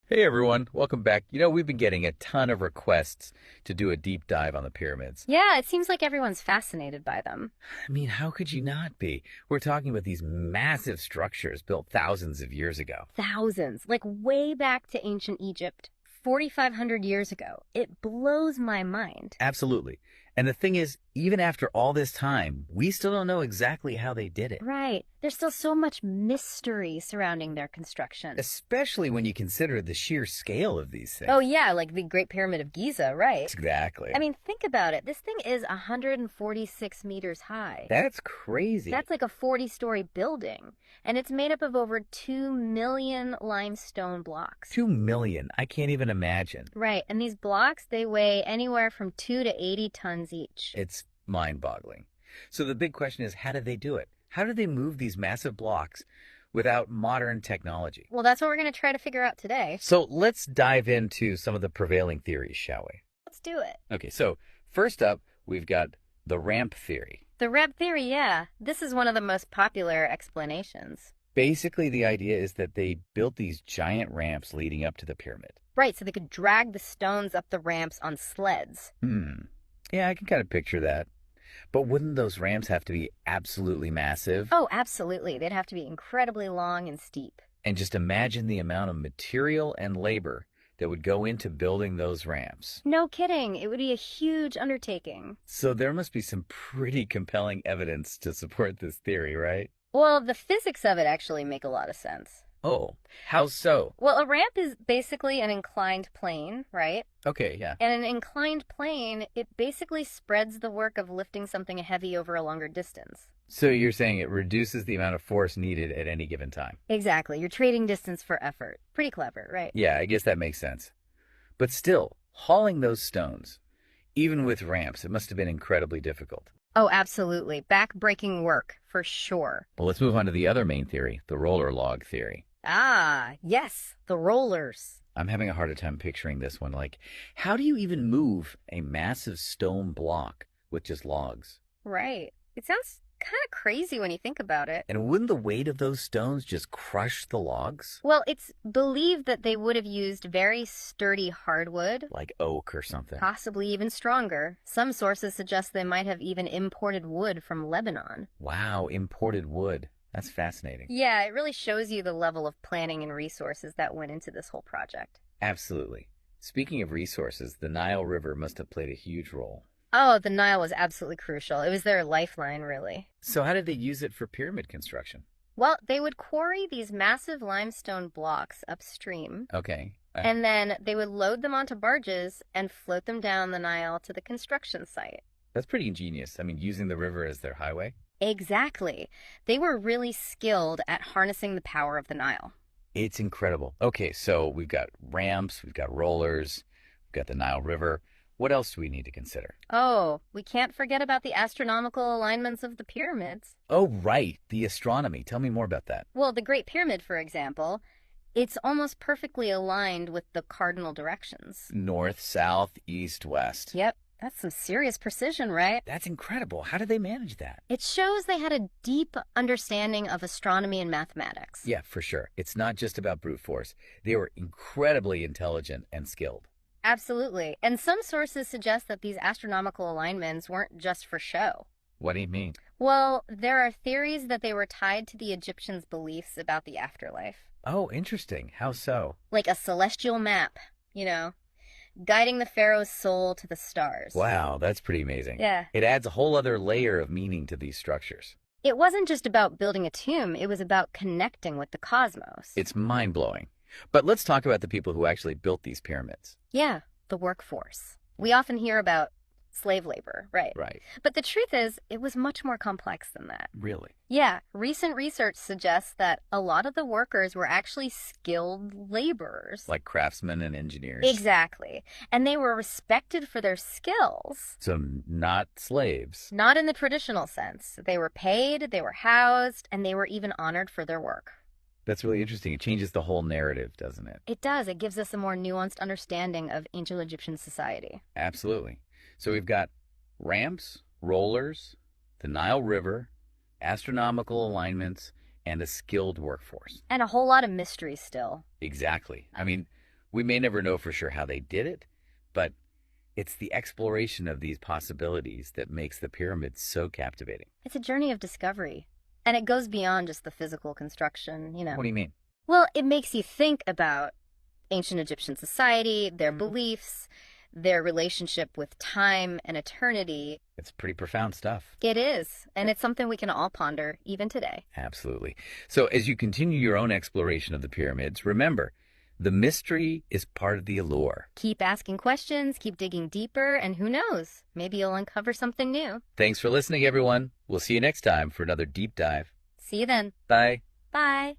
Hey everyone, welcome back. We've been getting a ton of requests to do a deep dive on the pyramids. Yeah, it seems like everyone's fascinated by them. I mean, how could you not be? We're talking about these massive structures built thousands of years ago. Thousands, like way back to ancient Egypt, 4,500 years ago. It blows my mind. Absolutely. And the thing is, even after all this time, we still don't know exactly how they did it. Right. There's still so much mystery surrounding their construction. Especially when you consider the sheer scale of these things. Oh, yeah, like the Great Pyramid of Giza, right? Exactly. I mean, think about it. This thing is 146 meters high. That's crazy. That's like a 40-story building. And it's made up of over 2 million limestone blocks. 2 million. I can't even imagine. Right. And these blocks, they weigh anywhere from 2 to 80 tons each. It's mind-boggling. So the big question is, how did they do it? How did they move these massive blocks without modern technology? Well, that's what we're going to try to figure out today. So let's dive into some of the prevailing theories, shall we? Let's do it. Okay, so first up, we've got the ramp theory. The ramp theory, yeah. This is one of the most popular explanations. Basically, the idea is that they built these giant ramps leading up to the pyramid. Right, so they could drag the stones up the ramps on sleds. Yeah, I can kind of picture that. But wouldn't those ramps have to be absolutely massive? Oh, absolutely. They'd have to be incredibly long and steep. And just imagine the amount of material and labor that would go into building those ramps. No kidding. It would be a huge undertaking. So there must be some pretty compelling evidence to support this theory, right? Well, the physics of it actually make a lot of sense. Oh, how so? Well, a ramp is basically an inclined plane, right? Okay, yeah. And an inclined plane, it basically spreads the work of lifting something heavy over a longer distance. So you're saying it reduces the amount of force needed at any given time? Exactly. You're trading distance for effort. Pretty clever, right? Yeah, I guess that makes sense. But still, hauling those stones, even with ramps, it must have been incredibly difficult. Oh, absolutely. Back-breaking work, for sure. Well, let's move on to the other main theory, the roller log theory. Ah, yes, the rollers. I'm having a harder time picturing this one. Like, how do you even move a massive stone block with just logs? Right. It sounds kind of crazy when you think about it. And wouldn't the weight of those stones just crush the logs? Well, it's believed that they would have used very sturdy hardwood, Like oak or something. possibly even stronger. Some sources suggest they might have even imported wood from Lebanon. Wow, imported wood. That's fascinating. Yeah, it really shows you the level of planning and resources that went into this whole project. Absolutely. Speaking of resources, the Nile River must have played a huge role. Oh, the Nile was absolutely crucial. It was their lifeline, really. So how did they use it for pyramid construction? Well, they would quarry these massive limestone blocks upstream, Okay. and then they would load them onto barges and float them down the Nile to the construction site. That's pretty ingenious. I mean, using the river as their highway. Exactly. They were really skilled at harnessing the power of the Nile. It's incredible. Okay, so we've got ramps, we've got rollers, we've got the Nile River. What else do we need to consider? Oh, we can't forget about the astronomical alignments of the pyramids. Oh, right, the astronomy. Tell me more about that. Well, the Great Pyramid, for example, it's almost perfectly aligned with the cardinal directions. North, south, east, west. Yep, that's some serious precision, right? That's incredible. How did they manage that? It shows they had a deep understanding of astronomy and mathematics. Yeah, for sure. It's not just about brute force. They were incredibly intelligent and skilled. Absolutely. And some sources suggest that these astronomical alignments weren't just for show. What do you mean? Well, there are theories that they were tied to the Egyptians' beliefs about the afterlife. Oh, interesting. How so? Like a celestial map, guiding the pharaoh's soul to the stars. Wow, that's pretty amazing. Yeah. It adds a whole other layer of meaning to these structures. It wasn't just about building a tomb, it was about connecting with the cosmos. It's mind-blowing. But let's talk about the people who actually built these pyramids. Yeah, the workforce. We often hear about slave labor, right? Right. But the truth is, it was much more complex than that. Really? Yeah, recent research suggests that a lot of the workers were actually skilled laborers. Like craftsmen and engineers. Exactly. And they were respected for their skills. So not slaves. Not in the traditional sense. They were paid, they were housed, and they were even honored for their work. That's really interesting. It changes the whole narrative, doesn't it? It does. It gives us a more nuanced understanding of ancient Egyptian society. Absolutely. So we've got ramps, rollers, the Nile River, astronomical alignments, and a skilled workforce. And a whole lot of mystery still. Exactly. I mean, We may never know for sure how they did it, but it's the exploration of these possibilities that makes the pyramids so captivating. It's a journey of discovery. And it goes beyond just the physical construction, What do you mean? Well, it makes you think about ancient Egyptian society, their beliefs, their relationship with time and eternity. It's pretty profound stuff. It is, and it's something we can all ponder even today. Absolutely. So as you continue your own exploration of the pyramids, remember, the mystery is part of the allure. Keep asking questions, keep digging deeper, and who knows, maybe you'll uncover something new. Thanks for listening, everyone. We'll see you next time for another deep dive. See you then. Bye. Bye.